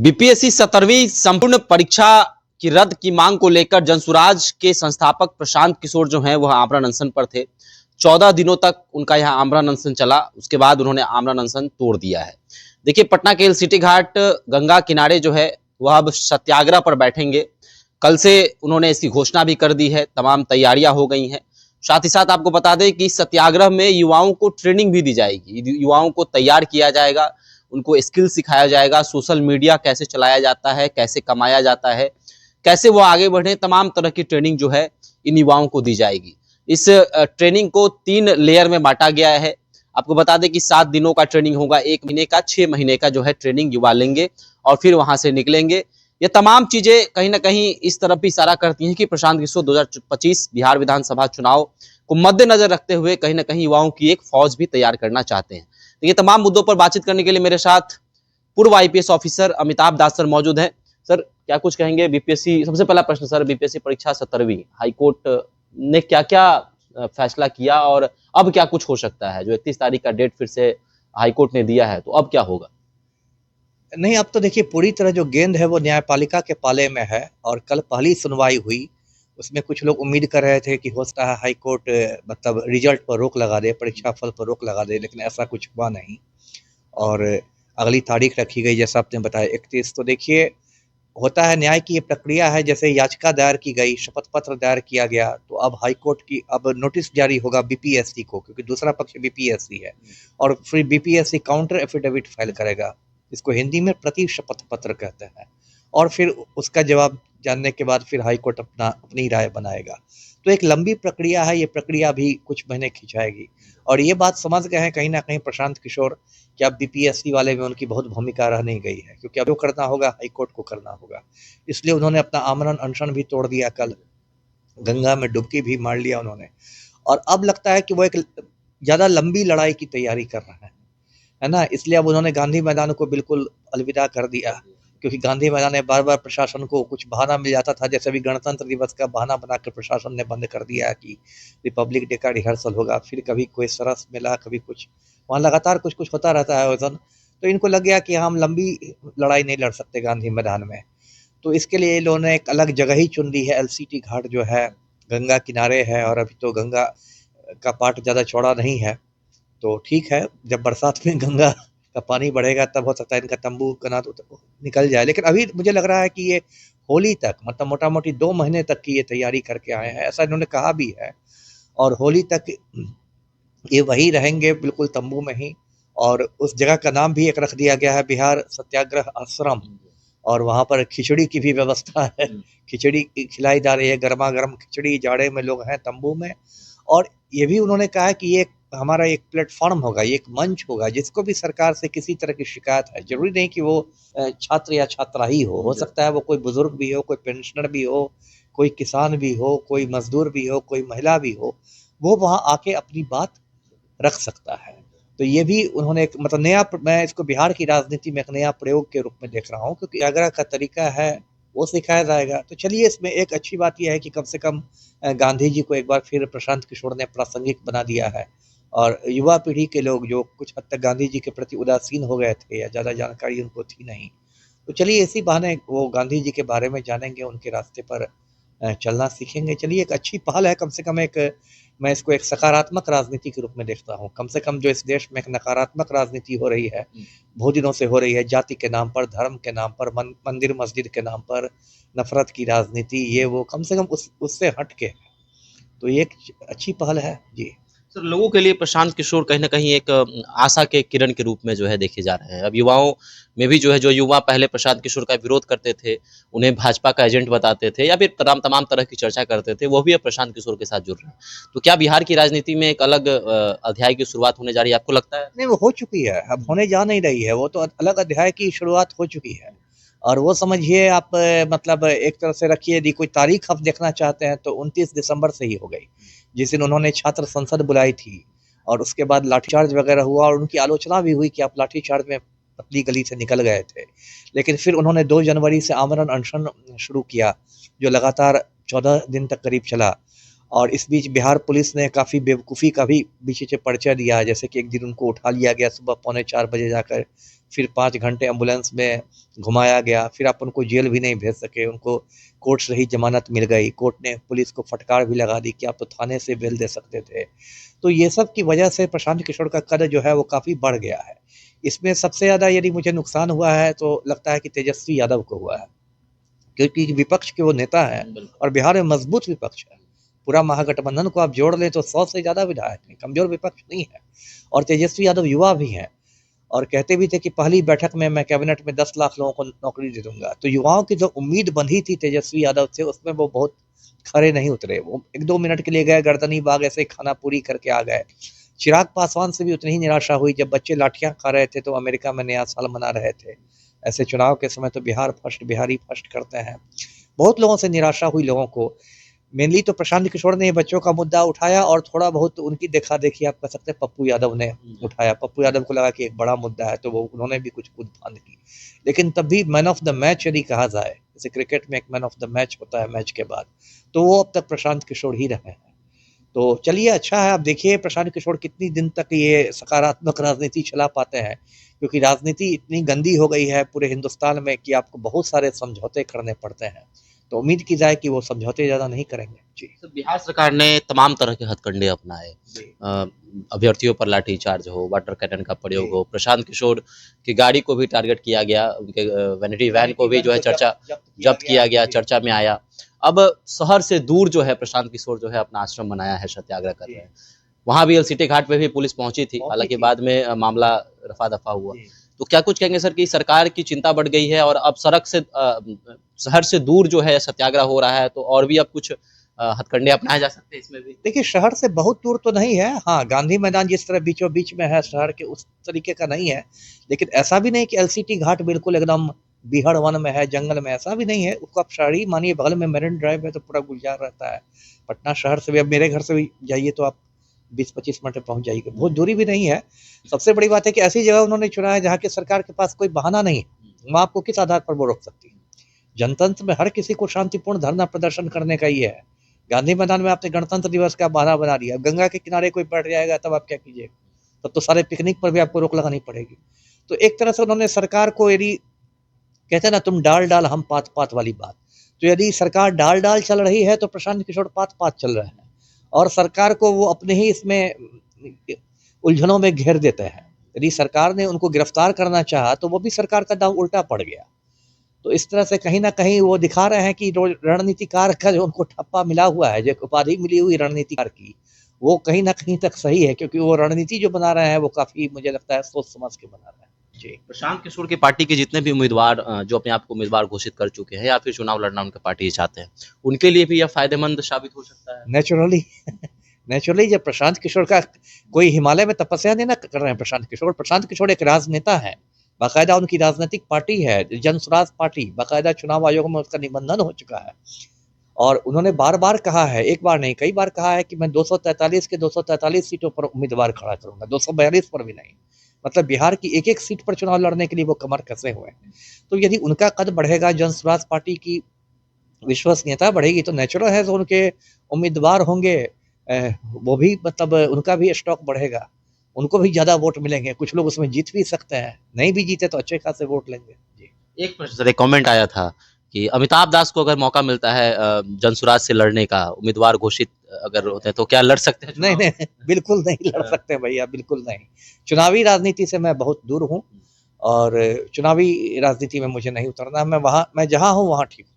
BPSC 17वीं संपूर्ण परीक्षा की रद्द की मांग को लेकर जनसुराज के संस्थापक प्रशांत किशोर जो हैं वह आमरण अनशन पर थे। 14 दिनों तक उनका यह आमरण अनशन चला, उसके बाद उन्होंने आमरण अनशन तोड़ दिया है। देखिए, पटना के एलसीटी घाट गंगा किनारे जो है वह अब सत्याग्रह पर बैठेंगे। कल से उन्होंने इसकी घोषणा भी कर दी है, तमाम तैयारियां हो गई हैं। साथ ही साथ आपको बता दें कि सत्याग्रह में युवाओं को ट्रेनिंग भी दी जाएगी, युवाओं को तैयार किया जाएगा, उनको स्किल सिखाया जाएगा, सोशल मीडिया कैसे चलाया जाता है, कैसे कमाया जाता है, कैसे वो आगे बढ़े, तमाम तरह की ट्रेनिंग जो है इन युवाओं को दी जाएगी। इस ट्रेनिंग को 3 लेयर में बांटा गया है। आपको बता दें कि 7 दिनों का ट्रेनिंग होगा, 1 महीने का, 6 महीने का जो है ट्रेनिंग युवा लेंगे और फिर वहां से निकलेंगे। ये तमाम चीजें कहीं ना कहीं इस तरफ भी इशारा करती हैं कि प्रशांत किशोर 2025 बिहार विधानसभा चुनाव को मद्देनजर रखते हुए कहीं ना कहीं युवाओं की एक फौज भी तैयार करना चाहते हैं। तो ये तमाम मुद्दों पर बातचीत करने के लिए मेरे साथ पूर्व आईपीएस ऑफिसर अमिताभ दास सर मौजूद हैं। सर, क्या कुछ कहेंगे? बीपीएससी, सबसे पहला प्रश्न सर, बीपीएससी परीक्षा 17वीं हाईकोर्ट ने क्या क्या फैसला किया और अब क्या कुछ हो सकता है? जो 31 तारीख का डेट फिर से हाईकोर्ट ने दिया है, तो अब क्या होगा? नहीं, अब तो देखिए पूरी तरह जो गेंद है वो न्यायपालिका के पाले में है और कल पहली सुनवाई हुई। उसमें कुछ लोग उम्मीद कर रहे थे कि हो सकता है हाई कोर्ट मतलब रिजल्ट पर रोक लगा दे, परीक्षा फल पर रोक लगा दे, लेकिन ऐसा कुछ हुआ नहीं और अगली तारीख रखी गई जैसा आपने बताया 31। तो देखिए, होता है न्याय की ये प्रक्रिया है, जैसे याचिका दायर की गई, शपथ पत्र दायर किया गया, तो अब हाई कोर्ट की अब नोटिस जारी होगा बीपीएससी को, क्योंकि दूसरा पक्ष बीपीएससी है और फिर बीपीएससी काउंटर एफिडेविट फाइल करेगा। इसको हिंदी में प्रति शपथ पत्र कहते हैं और फिर उसका जवाब जानने के बाद फिर हाई कोर्ट अपनी राय बनाएगा। तो एक लंबी प्रक्रिया है, ये प्रक्रिया भी कुछ महीने खिंचाएगी और ये बात समझ गए हैं कहीं ना कहीं प्रशांत किशोर कि अब बीपीएससी वाले में उनकी बहुत भूमिका रह नहीं गई है, क्योंकि अब जो करना होगा हाई कोर्ट को करना होगा। इसलिए उन्होंने अपना आमरण अनशन भी तोड़ दिया, कल गंगा में डुबकी भी मार लिया उन्होंने और अब लगता है कि वो एक ज़्यादा लंबी लड़ाई की तैयारी कर रहे हैं, है ना। इसलिए अब उन्होंने गांधी मैदान को बिल्कुल अलविदा कर दिया, क्योंकि गांधी मैदान में बार बार प्रशासन को कुछ बहाना मिल जाता था, जैसे भी गणतंत्र दिवस का बहाना बनाकर प्रशासन ने बंद कर दिया कि रिपब्लिक डे का रिहर्सल होगा, फिर कभी कोई सरस मेला, कभी कुछ, वहाँ लगातार कुछ कुछ होता रहता है आयोजन। तो इनको लग गया कि हम लंबी लड़ाई नहीं लड़ सकते गांधी मैदान में, तो इसके लिए इन लोगों ने एक अलग जगह ही चुन ली है। एलसीटी घाट जो है गंगा किनारे है और अभी तो गंगा का पाट ज़्यादा चौड़ा नहीं है, तो ठीक है, जब बरसात में गंगा का पानी बढ़ेगा तब हो सकता है इनका तंबू का ना तो निकल जाए। लेकिन अभी मुझे लग रहा है कि ये होली तक, मतलब मोटा मोटी 2 महीने तक की ये तैयारी करके आए हैं, ऐसा इन्होंने कहा भी है। और होली तक ये वही रहेंगे बिल्कुल तंबू में ही, और उस जगह का नाम भी एक रख दिया गया है बिहार सत्याग्रह आश्रम, और वहाँ पर खिचड़ी की भी व्यवस्था है, खिचड़ी खिलाई जा रही है, गर्मा गर्म खिचड़ी, जाड़े में लोग हैं तंबू में। और ये भी उन्होंने कहा है कि ये हमारा एक प्लेटफॉर्म होगा, ये एक मंच होगा, जिसको भी सरकार से किसी तरह की शिकायत है, जरूरी नहीं कि वो छात्र या छात्रा ही हो सकता है वो कोई बुजुर्ग भी हो, कोई पेंशनर भी हो, कोई किसान भी हो, कोई मजदूर भी हो, कोई महिला भी हो, वो वहाँ आके अपनी बात रख सकता है। तो ये भी उन्होंने एक मतलब नया, मैं इसको बिहार की राजनीति में एक नया प्रयोग के रूप में देख रहा हूँ, क्योंकि आगरा का तरीका है वो सिखाया जाएगा। तो चलिए, इसमें एक अच्छी बात यह है कि कम से कम गांधी जी को एक बार फिर प्रशांत किशोर ने प्रासंगिक बना दिया है और युवा पीढ़ी के लोग जो कुछ हद तक गांधी जी के प्रति उदासीन हो गए थे या ज़्यादा जानकारी उनको थी नहीं, तो चलिए इसी बहाने वो गांधी जी के बारे में जानेंगे, उनके रास्ते पर चलना सीखेंगे। चलिए, एक अच्छी पहल है, कम से कम एक, मैं इसको एक सकारात्मक राजनीति के रूप में देखता हूँ। कम से कम जो इस देश में एक नकारात्मक राजनीति हो रही है, बहुत दिनों से हो रही है, जाति के नाम पर, धर्म के नाम पर, मंदिर मस्जिद के नाम पर नफरत की राजनीति, ये वो, कम से कम उससे हट के, तो ये एक अच्छी पहल है जी। सर, लोगों के लिए प्रशांत किशोर कहीं ना कहीं एक आशा के किरण के रूप में जो है देखे जा रहे हैं। अब युवाओं में भी जो है, जो युवा पहले प्रशांत किशोर का विरोध करते थे, उन्हें भाजपा का एजेंट बताते थे या फिर तमाम तरह की चर्चा करते थे, वो भी अब प्रशांत किशोर के साथ जुड़ रहे हैं। तो क्या बिहार की राजनीति में एक अलग अध्याय की शुरुआत होने जा रही है, आपको लगता है? नहीं, वो हो चुकी है, अब होने जा नहीं रही है, वो तो अलग अध्याय की शुरुआत हो चुकी है। और वो समझिए आप, मतलब एक तरह से रखिए, यदि कोई तारीख आप देखना चाहते हैं तो 29 दिसंबर से ही हो गई, जिस दिन उन्होंने छात्र संसद बुलाई थी और उसके बाद लाठीचार्ज वगैरह हुआ और उनकी आलोचना भी हुई कि आप लाठीचार्ज में पतली गली से निकल गए थे। लेकिन फिर उन्होंने 2 जनवरी से आमरण अनशन शुरू किया, जो लगातार 14 दिन तक करीब चला और इस बीच बिहार पुलिस ने काफ़ी बेवकूफ़ी का भी बीच में परिचय दिया है, जैसे कि एक दिन उनको उठा लिया गया सुबह 3:45 जाकर, फिर 5 घंटे एम्बुलेंस में घुमाया गया, फिर आप उनको जेल भी नहीं भेज सके, उनको कोर्ट से ही जमानत मिल गई। कोर्ट ने पुलिस को फटकार भी लगा दी कि आप तो थाने से बेल दे सकते थे। तो ये सब की वजह से प्रशांत किशोर का कद जो है वो काफ़ी बढ़ गया है। इसमें सबसे ज़्यादा यदि मुझे नुकसान हुआ है तो लगता है कि तेजस्वी यादव को हुआ है, क्योंकि विपक्ष के वो नेता हैं और बिहार में मजबूत विपक्ष है। पूरा महागठबंधन को आप जोड़ लें तो 100 से ज़्यादा विधायक हैं, कमजोर विपक्ष नहीं है। और तेजस्वी यादव युवा भी हैं और कहते भी थे कि पहली बैठक में मैं कैबिनेट में 10 लाख लोगों को नौकरी दे दूंगा। तो युवाओं की जो उम्मीद बंधी थी तेजस्वी यादव से, उसमें वो बहुत खरे नहीं उतरे। वो 1-2 मिनट के लिए गए, गर्दनी बाग ऐसे खाना पूरी करके आ गए। चिराग पासवान से भी उतनी ही निराशा हुई जब बच्चे लाठियां खा रहे थे तो अमेरिका में नया साल मना रहे थे। ऐसे चुनाव के समय तो बिहार फर्स्ट, बिहारी फर्स्ट करते हैं। बहुत लोगों से निराशा हुई लोगों को। मेनली तो प्रशांत किशोर ने बच्चों का मुद्दा उठाया और थोड़ा बहुत उनकी देखा देखी आप कह सकते हैं पप्पू यादव ने उठाया। पप्पू यादव को लगा कि एक बड़ा मुद्दा है तो वो उन्होंने भी कुछ कूद फांद की। लेकिन तब भी मैन ऑफ द मैच यदि कहा जाए, जैसे क्रिकेट में एक मैन ऑफ द मैच होता है मैच के बाद, तो वो अब तक प्रशांत किशोर ही रहे हैं। तो चलिए अच्छा है, अब देखिए प्रशांत किशोर कितनी दिन तक ये सकारात्मक राजनीति चला पाते हैं, क्योंकि राजनीति इतनी गंदी हो गई है पूरे हिंदुस्तान में कि आपको बहुत सारे समझौते करने पड़ते हैं। तो उम्मीद की जाए कि वो समझौते ज़्यादा नहीं करेंगे। जी। तो बिहार सरकार ने तमाम तरह के हथकंडे अपनाए, अ, अभ्यर्थियों पर लाठीचार्ज हो, वाटर कैनन का प्रयोग हो, प्रशांत किशोर की गाड़ी को भी टारगेट किया गया, उनके वैनिटी वैन को भी जो है जब्त किया गया, चर्चा में आया। अब शहर से दूर जो है प्रशांत किशोर जो है अपना आश्रम बनाया है, सत्याग्रह कर रहे हैं। वहाँ भी एलसीटी घाट पे भी पुलिस पहुंची थी, हालांकि बाद में मामला रफा दफा हुआ। तो क्या कुछ कहेंगे सर कि सरकार की चिंता बढ़ गई है और अब सड़क से शहर से दूर जो है सत्याग्रह हो रहा है, तो और भी अब कुछ हथकंडे अपनाए जा सकते हैं इसमें भी? देखिए शहर से बहुत दूर तो नहीं है, हाँ गांधी मैदान जिस तरह बीचों बीच में है शहर के, उस तरीके का नहीं है। लेकिन ऐसा भी नहीं कि एलसीटी घाट बिल्कुल एकदम बीहड़ वन में है, जंगल में, ऐसा भी नहीं है। उसको आप शहर ही मानिए, बगल में मेरिन ड्राइव है तो पूरा गुलजार रहता है। पटना शहर से भी, अब मेरे घर से भी जाइए तो आप 20-25 मिनट में पहुंच जाइएगा, बहुत दूरी भी नहीं है। सबसे बड़ी बात है कि ऐसी जगह उन्होंने चुना है जहाँ की सरकार के पास कोई बहाना नहीं है, वहाँ आपको किस आधार पर वो रोक सकती है। जनतंत्र में हर किसी को शांतिपूर्ण धरना प्रदर्शन करने का ही है। गांधी मैदान में आपने गणतंत्र दिवस का बहाना बना दिया, गंगा के किनारे कोई बैठ जाएगा तब आप क्या कीजिएगा? तब तो सारे पिकनिक पर भी आपको रोक लगानी पड़ेगी। तो एक तरह से उन्होंने सरकार को, यदि कहते हैं ना तुम डाल डाल हम पात पात वाली बात, तो यदि सरकार डाल डाल चल रही है तो प्रशांत किशोर पात पात चल रहे हैं और सरकार को वो अपने ही इसमें उलझनों में घेर देते हैं। यदि सरकार ने उनको गिरफ्तार करना चाहा तो वो भी सरकार का दांव उल्टा पड़ गया। तो इस तरह से कहीं ना कहीं वो दिखा रहे हैं कि रणनीतिकार का जो उनको ठप्पा मिला हुआ है, जो उपाधि मिली हुई रणनीतिकार की, वो कहीं ना कहीं तक सही है, क्योंकि वो रणनीति जो बना रहे हैं वो काफी मुझे लगता है सोच समझ के बना रहे हैं। जी। प्रशांत किशोर की पार्टी के जितने भी उम्मीदवार जो अपने आप को उम्मीदवार घोषित कर चुके हैं या फिर चुनाव लड़ना उनके पार्टी चाहते हैं, उनके लिए भी यह फायदेमंद साबित हो सकता है? नेचुरली नेचुरली जब प्रशांत किशोर का, कोई हिमालय में तपस्या नहीं ना कर रहे हैं प्रशांत किशोर एक राजनेता है, बाकायदा उनकी राजनीतिक पार्टी है, जन स्वराज पार्टी, बाकायदा चुनाव आयोग में उसका निबंधन हो चुका है। और उन्होंने बार बार कहा है, एक बार नहीं कई बार कहा है कि मैं 243 के 243 सीटों पर उम्मीदवार खड़ा करूंगा, 242 पर भी नहीं। मतलब बिहार की एक एक सीट पर चुनाव लड़ने के लिए वो कमर कसे हुए हैं। तो यदि उनका कद बढ़ेगा, जन स्वराज पार्टी की विश्वसनीयता बढ़ेगी, तो नेचुरल है तो उनके उम्मीदवार होंगे, वो भी मतलब उनका भी स्टॉक बढ़ेगा, उनको भी ज्यादा वोट मिलेंगे। कुछ लोग उसमें जीत भी सकते हैं, नहीं भी जीते तो अच्छे खासे वोट लेंगे। जी। एक प्रश्न सर, एक कमेंट आया था कि अमिताभ दास को अगर मौका मिलता है जनसुराज से लड़ने का, उम्मीदवार घोषित अगर होते हैं तो क्या लड़ सकते हैं नहीं चुनाव? नहीं बिल्कुल नहीं लड़ सकते भैया, बिल्कुल नहीं। चुनावी राजनीति से मैं बहुत दूर हूँ और चुनावी राजनीति में मुझे नहीं उतरना। मैं जहाँ हूँ वहाँ ठीक हूँ।